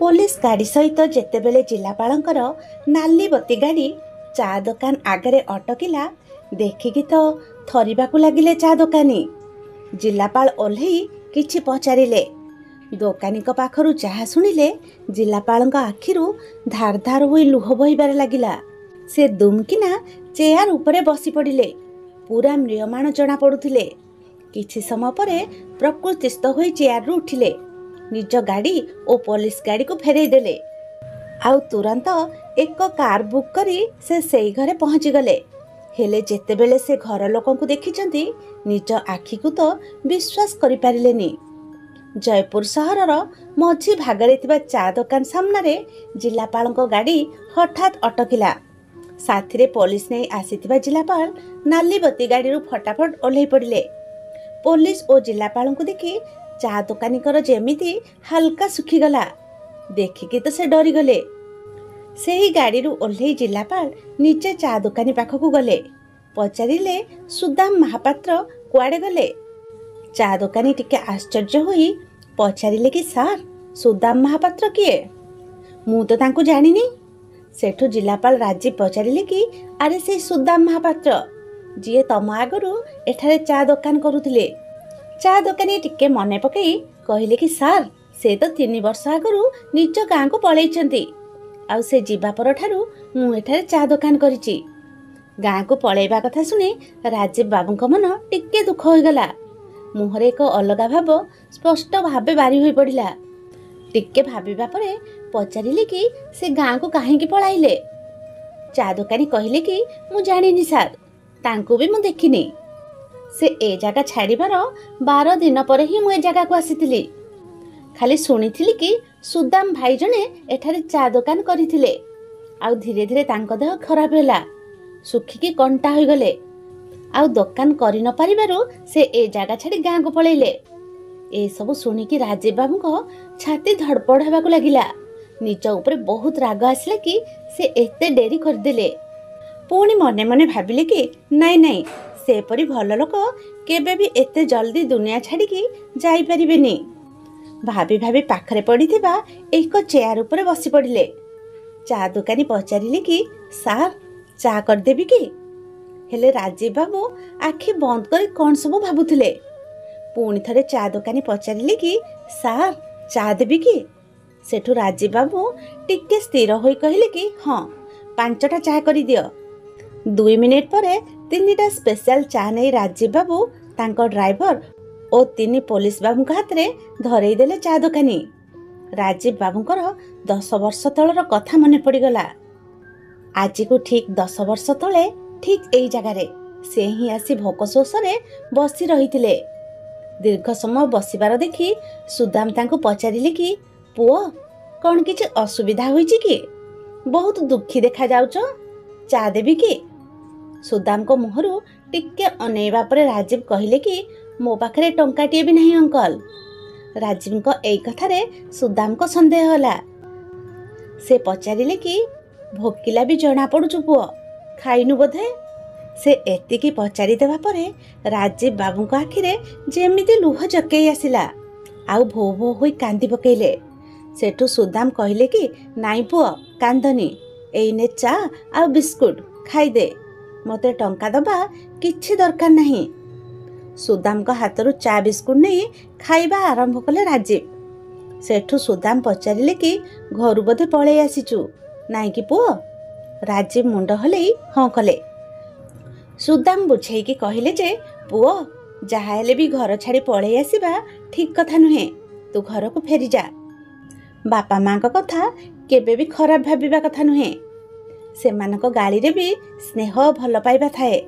Police गाड़ी सहित जेतेबेले जिलापालंकर नाली बत्ती गाड़ी चा दुकान आगे अटकिला देखिकी तो थरिबाकू लागिले चा दुकानी। जिलापाल ओल्हेई किछि पचारिले। दोकानी पाखरु जहा शुणिले जिलापालंक आखिरु धार धार होई लुह बहिबार लागिला। से दुमकिना चेयर उपरे बसी पड़िले। पूरा म्रियमाण जना पड़ुथिले। किछि समय परे प्रकृतिस्थ होई चेयर रु उठिले। निज गाड़ी और पुलिस गाड़ी को फेरई देले। आउ तुरंत एक कार बुक करी से सेई घरे पहुंची गले। हेले जेतेबेले से घर लोकों को देखिचंती निज आखि को तो विश्वास करि पारिलेनी। जयपुर सहरर मझी भागरे थिबा चा दुकान सामने जिलापाल गाड़ी हठात अटकिला। साथी पुलिस नहीं आसीथिबा जिलापाल नाली बत्ती गाड़ी फटाफट ओल्है पड़िले। पुलिस और जिलापाल को देखि चा दुकानीकर जेमिति हल्का सुखीगला। देखिकी तो से डरीगले। से ही गाड़ी ओल्है जिलापाल निजे चा दुकानी पाखकू गले। पचारिले सुदाम महापात्र कुआडे गले। चा दुकानी टिके आश्चर्य होई पचारिले कि सार सुदाम महापात्र किए? मु तो तांको जानिनी। सेठू जिलापाल राजीव पचारिले कि अरे से सुदाम महापात्र जी तम आगरू एठारे चा दुकान करुथिले। चा दुकानी टिके मने पकई कहले कि सार से तो 3 वर्ष आगरू निज गाँ को पलैचंती। आउ से जीवा परठारू मु एठारे चा दुकान करिछि। गाँ को पलैबा कथा सुने राजीव बाबूଙ୍କ मन टिके दुख होइगला। मुहरे एक अलगा भाव स्पष्ट भावे बारी होई पड़िला। टिके भाबिबा परे पचारिले कि से गाँ को काहेकि पळाइले। चा दुकानी कहले कि मु जानिनी सार, तांको भी मु देखिनी। से ए जगह छाड़ीबार 12 दिन पर ही मुझे जगह को आसीथिली। खाली सुनीथिली कि सुदाम भाई जने एठारे चा दुकान करिथिले। आउ धीरे धीरे तांको देह खराब होला। सुखिकी कंटा होई गले। आउ दुकान करि न पारिबारु से ए जगह छाड़ी गाँ को पळैले। ए सब सुनिकी राजीव बाबूको छाती धड़पड़ हेबाकू लागिला। निज ऊपर बहुत राग आसिला कि से एते डेरी करदेले। पुणी मने मने भाबिले कि नाई नाई से परी भल लोक केबे भी एते जल्दी दुनिया छाड़िकी जाई परिबेनी। भाभी भाभी पाखरे पड़िथिबा एक चेयर ऊपर बसी पड़िले। चा दुकानी पचारिले कि सार चा कर देबी कि? हेले राजीव बाबू आखि बंद कर कौन सब भाबुथिले। पुणी थरे चा दुकानी पचारिले कि सार चा देबी कि? सेठू राजीव बाबू टिके स्थिर होई कहले कि हाँ 5टा चा करि दियो। 2 मिनिट परे 3टा स्पेशल चा नहीं राजीव बाबू तांको ड्राइवर और 3 पुलिस बाबू हाथ रे धरई देले चा दुकानी। राजीव बाबूंकर 10 वर्ष तलर कथा मने पड़ीगला। आज को ठीक 10 वर्ष तले ठीक एई जगार से ही आसी भोक शोषरे बसी रहिथिले। दीर्घ समय बसिबार देखि सुदाम तांको पचारिले कि पुओ कौन किछि असुविधा होईछि कि? बहुत दुखी देखा जाउछ, चा देबी कि? सुदाम को मुहरु टिके अनेवा परे राजीव कहले कि मो पाखरे टंकाटिए भी नहीं अंकल। राजीव को एई कथारे सुदाम को संदेह होला। से पचारिले कि भोकिला भी जना पड़ुछु पुओ, खाइनु बोधे? से एतिकी पचारि देबा परे राजीव बाबूଙ୍କ आखिरे जेमिति लुह जकेई आसिला। आउ भो भो होई कांदी पकेइले। सेठू सुदाम कहले कि नाई पुओ कांदनी, एइने चा आ बिस्कुट खाई दे, मते टंका दबा किछि दरकार नहीं। सुदाम को हाथरू चा बिस्कुट नहीं खाइबा आरंभ कले राजीव। सेठू सुदाम पचारिले कि घरु बोधे पळै आसीचु नाई कि पुओ? राजीव मुंड हलेई हाँ कले। सुदाम बुझेइकी कहले जे पुओ जहा हेले भी घर छाड़ी पळै आसीबा ठीक कथा नुहे। तू घर को फेरी जा। बापा माँ का कथा केबे भी खराब भाबिबा कथा नुहे। सेमानक गाड़ी रे भी स्नेह भल पाइबा थाए।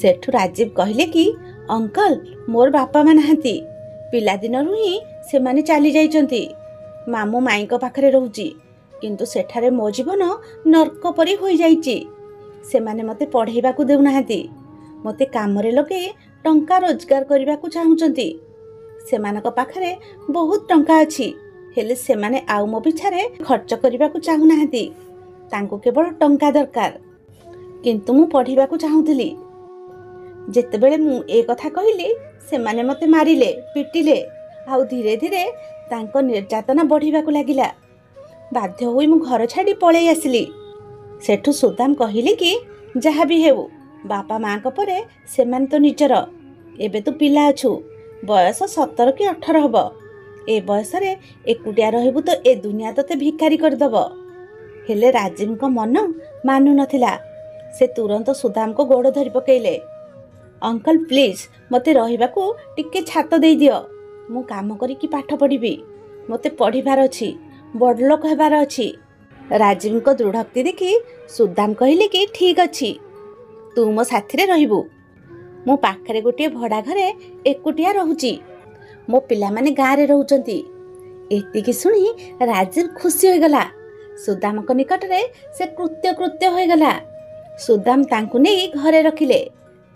सेठू राजीव कहले कि अंकल मोर बापा मा नाहंती। पिला दिन ही से माने चली जाइचंती। मामू माई को पाखरे रहूची, किंतु सेठारे मो जीवन नर्क परी होई जाइची। से माने मते पढ़ेबा को देउ नाहंती। मते काम रे लगे टंका रोजगार करबा को चाहुचंती। सेमानक पाखरे बहुत टंका अछि, हेले से माने आउ मो पिछारे खर्च करबा को चाहु नाहंती। तांको केवल टंका दरकार, किंतु मु पढ़िबा को चाहुथिली। जेतेबेले मु ए कथा कहिली से माने मते मारिले पिटिले। आउ धीरे धीरे तांको निर्यातना बढ़िबा को लागिला। ବାଧ୍ୟ ହୋଇ ମୁଁ ଘର ଛାଡ଼ି ପଳେଇ ଆସିଲି। ସେଠୁ ସୁଦାମ କହିଲେ କି ଯାହା ବି ହେଉ ବାପା ମାଙ୍କ ପରେ ସେମାନେ ତ ନିଜର। ଏବେ ତୁ ପିଲା ଅଛୁ, ବୟସ 17 କି 18 ହବ। ଏ ବୟସରେ ଏକୁଟିଆ ରହିବୁ ତ ଏ ଦୁନିଆ ତତେ ଭିକାରୀ କରିଦବ। ହେଲେ ରାଜୀବଙ୍କ ମନ ମାନୁ ନଥିଲା। ସେ ତୁରନ୍ତ ସୁଦାମଙ୍କ ଗୋଡ଼ ଧରି ପକେଇଲେ। ଅଙ୍କଲ ପ୍ଲିଜ୍ ମୋତେ ରହିବାକୁ ଟିକେ ଛାତ ଦେଇଦିଅ। ମୁଁ କାମ କରିକି ପାଠ ପଢ଼ିବି। ମୋତେ ପଢ଼ିବାର ଅଛି, ବଡ଼ଲୋକ ହେବାର ଅଛି। ରାଜୀବଙ୍କ ଦୃଢ଼ୋକ୍ତି ଦେଖି ସୁଦାମ କହିଲେ କି ଠିକ୍ ଅଛି, ତୁ ମୋ ସାଥିରେ ରହିବୁ। ମୁଁ ପାଖରେ ଗୋଟିଏ ଭଡ଼ା ଘରେ ଏକୁଟିଆ ରହୁଛି। ମୋ ପିଲାମାନେ ଗାଁରେ ରହୁଛନ୍ତି। ଏତିକି ଶୁଣି ରାଜୀବ ଖୁସି ହୋଇଗଲା। ସୁଦାମଙ୍କ ନିକଟରେ ସେ କୃତ୍ୟ ହୋଇଗଲା। ସୁଦାମ ତାଙ୍କୁ ନେଇ ଘରେ ରଖିଲେ।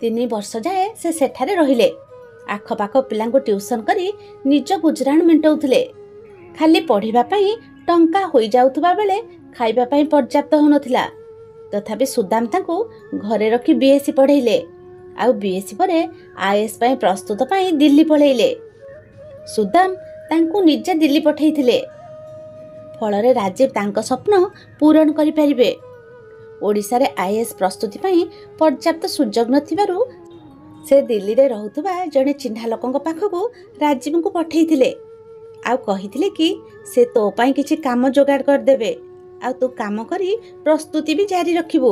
3 ବର୍ଷ ଯାଏ ସେ ସେଠାରେ ରହିଲେ। ଆଖପାଖ ପିଲାଙ୍କୁ ଟ୍ୟୁସନ୍ କରି ନିଜ ଗୁଜରାଣ ମେଣ୍ଟାଉଥିଲେ। ଖାଲି ପଢ଼ିବା ପାଇଁ ଟଙ୍କା ହୋଇଯାଉଥିବା ବେଳେ ଖାଇବା ପାଇଁ ପର୍ଯ୍ୟାପ୍ତ ହେଉନଥିଲା। ତଥାପି ସୁଦାମ ତାଙ୍କୁ ଘରେ ରଖି ବିଏସ୍ସି ପଢ଼େଇଲେ। ଆଉ ବିଏସ୍ସି ପରେ ଆଇଏଏସ୍ ପାଇଁ ପ୍ରସ୍ତୁତ ପାଇଁ ଦିଲ୍ଲୀ ପଳେଇଲେ। ସୁଦାମ ତାଙ୍କୁ ନିଜେ ଦିଲ୍ଲୀ ପଠାଇଥିଲେ। ଫଳରେ ରାଜୀବ ତାଙ୍କ ସ୍ୱପ୍ନ ପୂରଣ କରିପାରିବେ। ଓଡ଼ିଶାରେ ଆଇଏଏସ୍ ପ୍ରସ୍ତୁତି ପାଇଁ ପର୍ଯ୍ୟାପ୍ତ ସୁଯୋଗ ନଥିବାରୁ ସେ ଦିଲ୍ଲୀରେ ରହୁଥିବା ଜଣେ ଚିହ୍ନା ଲୋକଙ୍କ ପାଖକୁ ରାଜୀବଙ୍କୁ ପଠାଇଥିଲେ। ଆଉ କହିଥିଲେ କି ସେ ତୋ ପାଇଁ କିଛି କାମ ଯୋଗାଡ଼ କରିଦେବେ। ଆଉ ତୁ କାମ କରି ପ୍ରସ୍ତୁତି ବି ଜାରି ରଖିବୁ।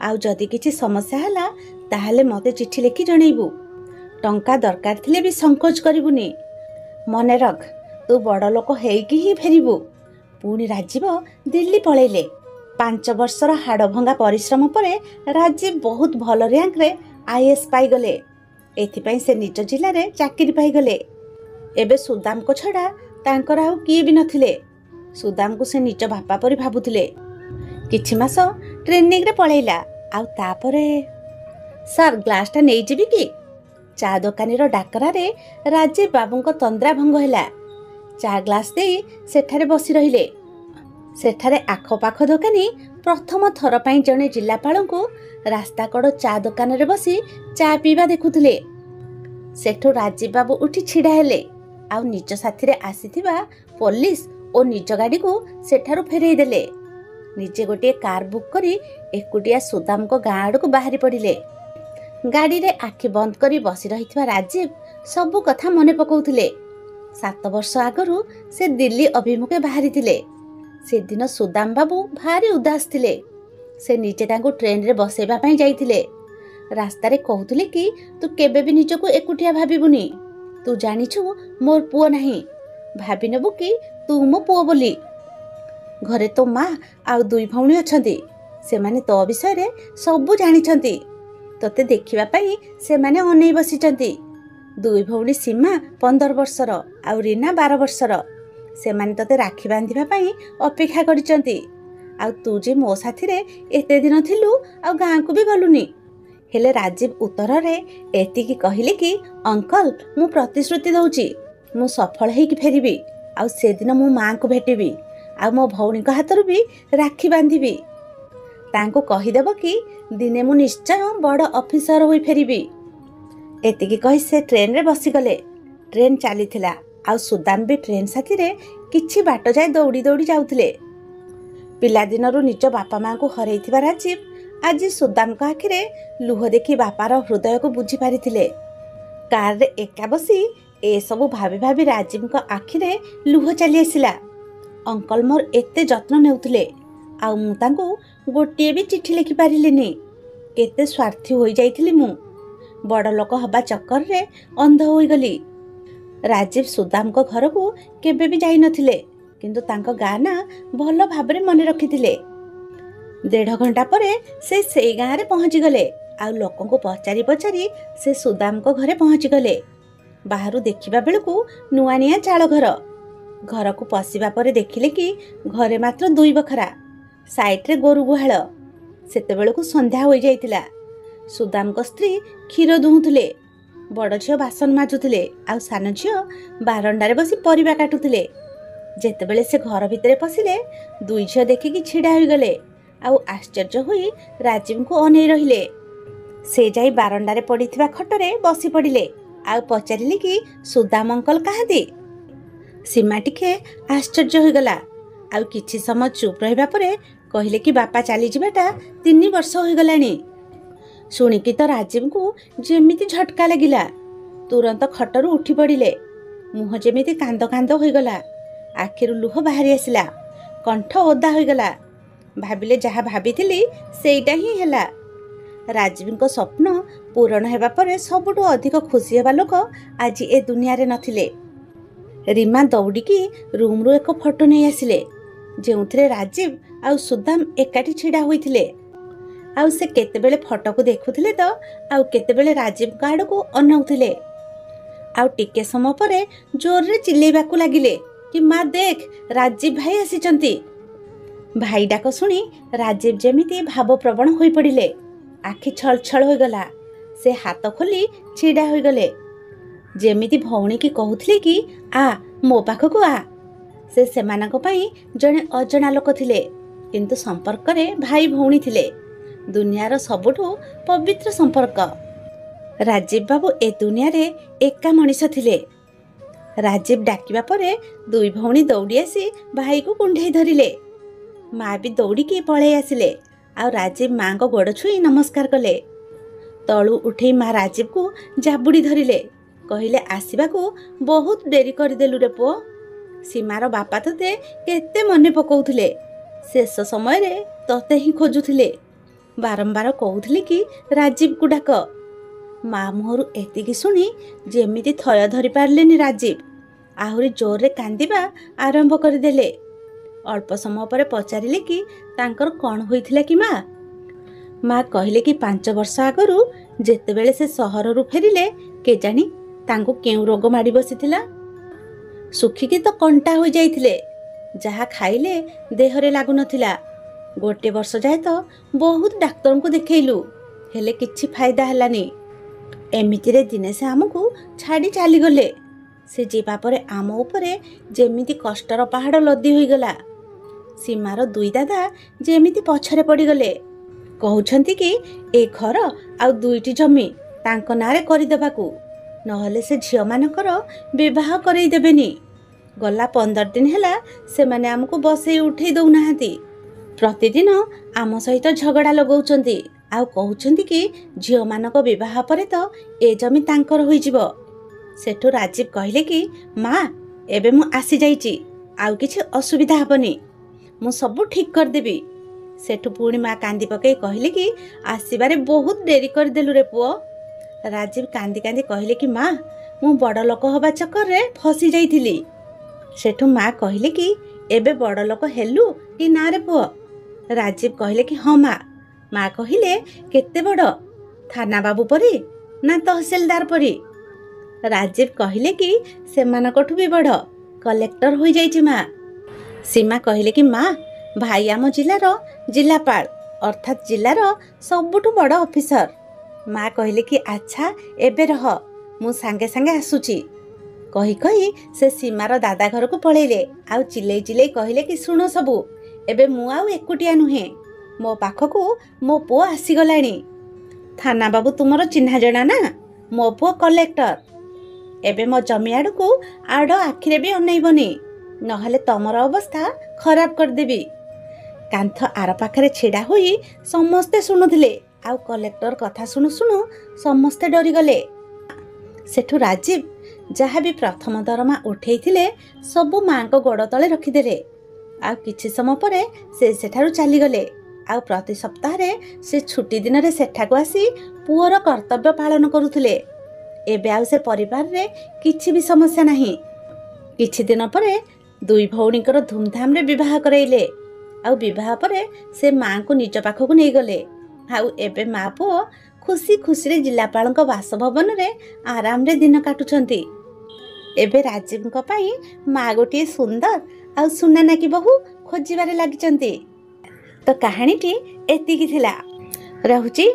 ଆଉ ଯଦି କିଛି ସମସ୍ୟା ହେଲା ତାହେଲେ ମୋତେ ଚିଠି ଲେଖି ଜଣେଇବୁ। ଟଙ୍କା ଦରକାର ଥିଲେ ବି ସଂକୋଚ କରିବୁନି। ମନେ ରଖ, ତୁ ବଡ଼ ଲୋକ ହେଇକି ହିଁ ଫେରିବୁ। ପୁଣି ରାଜୀବ ଦିଲ୍ଲୀ ପଳେଇଲେ। 5 ବର୍ଷର ହାଡ଼ଭଙ୍ଗା ପରିଶ୍ରମ ପରେ ରାଜୀବ ବହୁତ ଭଲ ର୍ୟାଙ୍କରେ ଆଇଏଏସ୍ ପାଇଗଲେ। ଏଥିପାଇଁ ସେ ନିଜ ଜିଲ୍ଲାରେ ଚାକିରି ପାଇଗଲେ। ଏବେ ସୁଦାମଙ୍କ ଛଡ଼ା ତାଙ୍କର ଆଉ କିଏ ବି ନଥିଲେ। ସୁଦାମକୁ ସେ ନିଜ ବାପା ପରି ଭାବୁଥିଲେ। କିଛି ମାସ ଟ୍ରେନିଂରେ ପଳେଇଲା। ଆଉ ତାପରେ ସାର୍ ଗ୍ଲାସ୍ଟା ନେଇଯିବି କି? ଚା ଦୋକାନୀର ଡାକରାରେ ରାଜୀବ ବାବୁଙ୍କ ତନ୍ଦ୍ରା ଭଙ୍ଗ ହେଲା। ଚା ଗ୍ଲାସ୍ ଦେଇ ସେଠାରେ ବସି ରହିଲେ। ସେଠାରେ ଆଖପାଖ ଦୋକାନୀ ପ୍ରଥମ ଥର ପାଇଁ ଜଣେ ଜିଲ୍ଲାପାଳଙ୍କୁ ରାସ୍ତାକଡ଼ ଚା ଦୋକାନରେ ବସି ଚା ପିଇବା ଦେଖୁଥିଲେ। ସେଠୁ ରାଜୀବ ବାବୁ ଉଠି ଛିଡ଼ା ହେଲେ। ଆଉ ନିଜ ସାଥିରେ ଆସିଥିବା ପୋଲିସ ଓ ନିଜ ଗାଡ଼ିକୁ ସେଠାରୁ ଫେରାଇ ଦେଲେ। ନିଜେ ଗୋଟିଏ କାର୍ ବୁକ୍ କରି ଏକୁଟିଆ ସୁଦାମଙ୍କ ଗାଁ ଆଡ଼କୁ ବାହାରି ପଡ଼ିଲେ। ଗାଡ଼ିରେ ଆଖି ବନ୍ଦ କରି ବସି ରହିଥିବା ରାଜୀବ ସବୁ କଥା ମନେ ପକାଉଥିଲେ। 7 ବର୍ଷ ଆଗରୁ ସେ ଦିଲ୍ଲୀ ଅଭିମୁଖେ ବାହାରିଥିଲେ। ସେଦିନ ସୁଦାମ ବାବୁ ଭାରି ଉଦାସ ଥିଲେ। ସେ ନିଜେ ତାଙ୍କୁ ଟ୍ରେନରେ ବସାଇବା ପାଇଁ ଯାଇଥିଲେ। ରାସ୍ତାରେ କହୁଥିଲେ କି ତୁ କେବେ ବି ନିଜକୁ ଏକୁଟିଆ ଭାବିବୁନି। ତୁ ଜାଣିଛୁ ମୋର ପୁଅ ନାହିଁ, ଭାବିନେବୁ କି ତୁ ମୋ ପୁଅ ବୋଲି। ଘରେ ତୋ ମା ଆଉ 2 ଭଉଣୀ ଅଛନ୍ତି। ସେମାନେ ତୋ ବିଷୟରେ ସବୁ ଜାଣିଛନ୍ତି। ତୋତେ ଦେଖିବା ପାଇଁ ସେମାନେ ଅନେଇ ବସିଛନ୍ତି। 2 ଭଉଣୀ ସୀମା 15 ବର୍ଷର ଆଉ ରୀନା 12 ବର୍ଷର। ସେମାନେ ତୋତେ ରାକ୍ଷୀ ବାନ୍ଧିବା ପାଇଁ ଅପେକ୍ଷା କରିଛନ୍ତି। ଆଉ ତୁ ଯେ ମୋ ସାଥିରେ ଏତେ ଦିନ ଥିଲୁ ଆଉ ଗାଁକୁ ବି ଗଲୁନି। ହେଲେ ରାଜୀବ ଉତ୍ତରରେ ଏତିକି କହିଲେ କି ଅଙ୍କଲ ମୁଁ ପ୍ରତିଶ୍ରୁତି ଦେଉଛି, ମୁଁ ସଫଳ ହେଇକି ଫେରିବି। ଆଉ ସେଦିନ ମୋ ମାଆଙ୍କୁ ଭେଟିବି। ଆଉ ମୋ ଭଉଣୀଙ୍କ ହାତରୁ ବି ରାକ୍ଷୀ ବାନ୍ଧିବି। ତାଙ୍କୁ କହିଦେବ କି ଦିନେ ମୁଁ ନିଶ୍ଚୟ ବଡ଼ ଅଫିସର ହୋଇ ଫେରିବି। ଏତିକି କହି ସେ ଟ୍ରେନରେ ବସିଗଲେ। ଟ୍ରେନ୍ ଚାଲିଥିଲା। ଆଉ ସୁଦାମ ବି ଟ୍ରେନ୍ ସାଥିରେ କିଛି ବାଟ ଯାଏ ଦୌଡ଼ି ଦୌଡ଼ି ଯାଉଥିଲେ। ପିଲାଦିନରୁ ନିଜ ବାପା ମାଆଙ୍କୁ ହରେଇଥିବା ରାଜୀବ ଆଜି ସୁଦାମଙ୍କ ଆଖିରେ ଲୁହ ଦେଖି ବାପାର ହୃଦୟକୁ ବୁଝିପାରିଥିଲେ। କାରରେ ଏକା ବସି ଏସବୁ ଭାବି ଭାବି ରାଜୀବଙ୍କ ଆଖିରେ ଲୁହ ଚାଲି ଆସିଲା। ଅଙ୍କଲ ମୋର ଏତେ ଯତ୍ନ ନେଉଥିଲେ, ଆଉ ମୁଁ ତାଙ୍କୁ ଗୋଟିଏ ବି ଚିଠି ଲେଖିପାରିଲିନି। କେତେ ସ୍ୱାର୍ଥୀ ହୋଇଯାଇଥିଲି ମୁଁ। ବଡ଼ ଲୋକ ହେବା ଚକ୍କରରେ ଅନ୍ଧ ହୋଇଗଲି। ରାଜୀବ ସୁଦାମଙ୍କ ଘରକୁ କେବେ ବି ଯାଇନଥିଲେ, କିନ୍ତୁ ତାଙ୍କ ଗାଁ ନାଁ ଭଲ ଭାବରେ ମନେ ରଖିଥିଲେ। 1.5 ଘଣ୍ଟା ପରେ ସେ ସେଇ ଗାଁରେ ପହଞ୍ଚିଗଲେ। ଆଉ ଲୋକଙ୍କୁ ପଚାରି ପଚାରି ସେ ସୁଦାମଙ୍କ ଘରେ ପହଞ୍ଚିଗଲେ। ବାହାରୁ ଦେଖିବା ବେଳକୁ ନୂଆଣିଆ ଚାଳ ଘର। ଘରକୁ ପଶିବା ପରେ ଦେଖିଲେ କି ଘରେ ମାତ୍ର 2 ବଖରା। ସାଇଟ୍ରେ ଗୋରୁ ଗୁହାଳ। ସେତେବେଳକୁ ସନ୍ଧ୍ୟା ହୋଇଯାଇଥିଲା। ସୁଦାମଙ୍କ ସ୍ତ୍ରୀ କ୍ଷୀର ଦୁହୁଁଥିଲେ। ବଡ଼ ଝିଅ ବାସନ ମାଜୁଥିଲେ। ଆଉ ସାନ ଝିଅ ବାରଣ୍ଡାରେ ବସି ପରିବା କାଟୁଥିଲେ। ଯେତେବେଳେ ସେ ଘର ଭିତରେ ପଶିଲେ 2 ଝିଅ ଦେଖିକି ଛିଡ଼ା ହୋଇଗଲେ। ଆଉ ଆଶ୍ଚର୍ଯ୍ୟ ହୋଇ ରାଜୀବଙ୍କୁ ଅନେଇ ରହିଲେ। ସେ ଯାଇ ବାରଣ୍ଡାରେ ପଡ଼ିଥିବା ଖଟରେ ବସି ପଡ଼ିଲେ। ଆଉ ପଚାରିଲେ କି ସୁଦାମ ଅଙ୍କଲ କାହାନ୍ତି? ସୀମା ଟିକେ ଆଶ୍ଚର୍ଯ୍ୟ ହୋଇଗଲା। ଆଉ କିଛି ସମୟ ଚୁପ୍ ରହିବା ପରେ କହିଲେ କି ବାପା ଚାଲିଯିବାଟା 3 ବର୍ଷ ହୋଇଗଲାଣି। ଶୁଣିକି ତ ରାଜୀବଙ୍କୁ ଯେମିତି ଝଟକା ଲାଗିଲା। ତୁରନ୍ତ ଖଟରୁ ଉଠି ପଡ଼ିଲେ। ମୁହଁ ଯେମିତି କାନ୍ଦ କାନ୍ଦ ହୋଇଗଲା। ଆଖିରୁ ଲୁହ ବାହାରି ଆସିଲା। କଣ୍ଠ ଓଦା ହୋଇଗଲା। ଭାବିଲେ ଯାହା ଭାବିଥିଲି ସେଇଟା ହିଁ ହେଲା। ରାଜୀବଙ୍କ ସ୍ୱପ୍ନ ପୂରଣ ହେବା ପରେ ସବୁଠୁ ଅଧିକ ଖୁସି ହେବା ଲୋକ ଆଜି ଏ ଦୁନିଆରେ ନଥିଲେ। ରୀମା ଦୌଡ଼ିକି ରୁମ୍ରୁ ଏକ ଫଟୋ ନେଇ ଆସିଲେ, ଯେଉଁଥିରେ ରାଜୀବ ଆଉ ସୁଦାମ ଏକାଠି ଛିଡ଼ା ହୋଇଥିଲେ। ଆଉ ସେ କେତେବେଳେ ଫଟୋକୁ ଦେଖୁଥିଲେ ତ ଆଉ କେତେବେଳେ ରାଜୀବଙ୍କ ଆଡ଼କୁ ଅନାଉଥିଲେ। ଆଉ ଟିକେ ସମୟ ପରେ ଜୋରରେ ଚିଲେଇବାକୁ ଲାଗିଲେ କି ମା ଦେଖ, ରାଜୀବ ଭାଇ ଆସିଛନ୍ତି। ଭାଇ ଡାକ ଶୁଣି ରାଜୀବ ଯେମିତି ଭାବପ୍ରବଣ ହୋଇପଡ଼ିଲେ। ଆଖି ଛଳଛଳ ହୋଇଗଲା। ସେ ହାତ ଖୋଲି ଛିଡ଼ା ହୋଇଗଲେ, ଯେମିତି ଭଉଣୀକି କହୁଥିଲେ କି ଆ ମୋ ପାଖକୁ ଆ। ସେ ସେମାନଙ୍କ ପାଇଁ ଜଣେ ଅଜଣା ଲୋକ ଥିଲେ, କିନ୍ତୁ ସମ୍ପର୍କରେ ଭାଇ ଭଉଣୀ ଥିଲେ। ଦୁନିଆର ସବୁଠୁ ପବିତ୍ର ସମ୍ପର୍କ। ରାଜୀବ ବାବୁ ଏ ଦୁନିଆରେ ଏକା ମଣିଷ ଥିଲେ। ରାଜୀବ ଡାକିବା ପରେ ଦୁଇ ଭଉଣୀ ଦୌଡ଼ି ଆସି ଭାଇକୁ କୁଣ୍ଢେଇ ଧରିଲେ। ମା ବି ଦୌଡ଼ିକି ପଳେଇ ଆସିଲେ। ଆଉ ରାଜୀବ ମାଙ୍କ ଗୋଡ଼ ଛୁଇଁ ନମସ୍କାର କଲେ। ତଳୁ ଉଠେଇ ମା ରାଜୀବକୁ ଜାବୁଡ଼ି ଧରିଲେ। କହିଲେ ଆସିବାକୁ ବହୁତ ଡେରି କରିଦେଲୁ ରେ ପୁଅ। ସୀମାର ବାପା ତୋତେ କେତେ ମନେ ପକାଉଥିଲେ। ଶେଷ ସମୟରେ ତତେ ହିଁ ଖୋଜୁଥିଲେ। ବାରମ୍ବାର କହୁଥିଲେ କି ରାଜୀବକୁ ଡାକ। ମା ମୁହଁରୁ ଏତିକି ଶୁଣି ଯେମିତି ଥୟ ଧରି ପାରିଲେନି ରାଜୀବ। ଆହୁରି ଜୋରରେ କାନ୍ଦିବା ଆରମ୍ଭ କରିଦେଲେ। ଅଳ୍ପ ସମୟ ପରେ ପଚାରିଲେ କି ତାଙ୍କର କ'ଣ ହୋଇଥିଲା କି ମା। ମା କହିଲେ କି 5 ବର୍ଷ ଆଗରୁ ଯେତେବେଳେ ସେ ସହରରୁ ଫେରିଲେ, କେଜାଣି ତାଙ୍କୁ କେଉଁ ରୋଗ ମାଡ଼ି ବସିଥିଲା। ଶୁଖିକି ତ କଣ୍ଟା ହୋଇଯାଇଥିଲେ। ଯାହା ଖାଇଲେ ଦେହରେ ଲାଗୁନଥିଲା। 1 ବର୍ଷ ଯାଏ ତ ବହୁତ ଡାକ୍ତରଙ୍କୁ ଦେଖେଇଲୁ, ହେଲେ କିଛି ଫାଇଦା ହେଲାନି। ଏମିତିରେ ଦିନେ ସେ ଆମକୁ ଛାଡ଼ି ଚାଲିଗଲେ। ସେ ଯିବା ପରେ ଆମ ଉପରେ ଯେମିତି କଷ୍ଟର ପାହାଡ଼ ଲଦି ହୋଇଗଲା। ସୀମାର 2 ଦାଦା ଯେମିତି ପଛରେ ପଡ଼ିଗଲେ। କହୁଛନ୍ତି କି ଏ ଘର ଆଉ 2ଟି ଜମି ତାଙ୍କ ନାଁରେ କରିଦେବାକୁ, ନହେଲେ ସେ ଝିଅମାନଙ୍କର ବିବାହ କରେଇ ଦେବେନି। ଗଲା 15 ଦିନ ହେଲା ସେମାନେ ଆମକୁ ବସେଇ ଉଠେଇ ଦେଉନାହାନ୍ତି। ପ୍ରତିଦିନ ଆମ ସହିତ ଝଗଡ଼ା ଲଗାଉଛନ୍ତି। ଆଉ କହୁଛନ୍ତି କି ଝିଅମାନଙ୍କ ବିବାହ ପରେ ତ ଏ ଜମି ତାଙ୍କର ହୋଇଯିବ। ସେଠୁ ରାଜୀବ କହିଲେ କି ମା ଏବେ ମୁଁ ଆସିଯାଇଛି, ଆଉ କିଛି ଅସୁବିଧା ହେବନି, ମୁଁ ସବୁ ଠିକ୍ କରିଦେବି। ସେଠୁ ପୁଣି ମା କାନ୍ଦି ପକାଇ କହିଲେ କି ଆସିବାରେ ବହୁତ ଡେରି କରିଦେଲୁ ରେ ପୁଅ। ରାଜୀବ କାନ୍ଦି କାନ୍ଦି କହିଲେ କି ମା ମୁଁ ବଡ଼ ଲୋକ ହେବା ଚକ୍କରରେ ଫସି ଯାଇଥିଲି। ସେଠୁ ମା କହିଲେ କି ଏବେ ବଡ଼ ଲୋକ ହେଲୁ କି ନା ରେ ପୁଅ। ରାଜୀବ କହିଲେ କି ହଁ ମା। ମା କହିଲେ କେତେ ବଡ଼, ଥାନା ବାବୁ ପରି ନା ତହସିଲଦାର ପରି। ରାଜୀବ କହିଲେ କି ସେମାନଙ୍କଠୁ ବି ବଡ଼, କଲେକ୍ଟର ହୋଇଯାଇଛି ମା। ସୀମା କହିଲେ କି ମା ଭାଇ ଆମ ଜିଲ୍ଲାର ଜିଲ୍ଲାପାଳ, ଅର୍ଥାତ୍ ଜିଲ୍ଲାର ସବୁଠୁ ବଡ଼ ଅଫିସର। ମା କହିଲେ କି ଆଚ୍ଛା ଏବେ ରହ, ମୁଁ ସାଙ୍ଗେ ସାଙ୍ଗେ ଆସୁଛି। କହି କହି ସେ ସୀମାର ଦାଦା ଘରକୁ ପଳେଇଲେ। ଆଉ ଚିଲେଇ ଚିଲେଇ କହିଲେ କି ଶୁଣ ସବୁ, ଏବେ ମୁଁ ଆଉ ଏକୁଟିଆ ନୁହେଁ, ମୋ ପାଖକୁ ମୋ ପୁଅ ଆସିଗଲାଣି। ଥାନା ବାବୁ ତୁମର ଚିହ୍ନା ଜଣା ନା, ମୋ ପୁଅ କଲେକ୍ଟର। ଏବେ ମୋ ଜମି ଆଡ଼କୁ ଆଡ଼ ଆଖିରେ ବି ଅନେଇବନି, ନହେଲେ ତମର ଅବସ୍ଥା ଖରାପ କରିଦେବି। କାନ୍ଥ ଆର ପାଖରେ ଛିଡ଼ା ହୋଇ ସମସ୍ତେ ଶୁଣୁଥିଲେ। ଆଉ କଲେକ୍ଟର କଥା ଶୁଣୁ ଶୁଣୁ ସମସ୍ତେ ଡରିଗଲେ। ସେଠୁ ରାଜୀବ ଯାହା ବି ପ୍ରଥମ ଦରମା ଉଠେଇଥିଲେ ସବୁ ମାଙ୍କ ଗୋଡ଼ ତଳେ ରଖିଦେଲେ। ଆଉ କିଛି ସମୟ ପରେ ସେ ସେଠାରୁ ଚାଲିଗଲେ। ଆଉ ପ୍ରତି ସପ୍ତାହରେ ସେ ଛୁଟି ଦିନରେ ସେଠାକୁ ଆସି ପୁଅର କର୍ତ୍ତବ୍ୟ ପାଳନ କରୁଥିଲେ। ଏବେ ଆଉ ସେ ପରିବାରରେ କିଛି ବି ସମସ୍ୟା ନାହିଁ। କିଛି ଦିନ ପରେ 2 ଭଉଣୀଙ୍କର ଧୁମଧାମରେ ବିବାହ କରାଇଲେ। ଆଉ ବିବାହ ପରେ ସେ ମାଙ୍କୁ ନିଜ ପାଖକୁ ନେଇଗଲେ। ଆଉ ଏବେ ମା ପୁଅ ଖୁସି ଖୁସିରେ ଜିଲ୍ଲାପାଳଙ୍କ ବାସଭବନରେ ଆରାମରେ ଦିନ କାଟୁଛନ୍ତି। ଏବେ ରାଜୀବଙ୍କ ପାଇଁ ମା ଗୋଟିଏ ସୁନ୍ଦର ଆଉ ସୁନାନାକି ବୋହୂ ଖୋଜିବାରେ ଲାଗିଛନ୍ତି। ତ କାହାଣୀଟି ଏତିକି ଥିଲା। ରହୁଛି।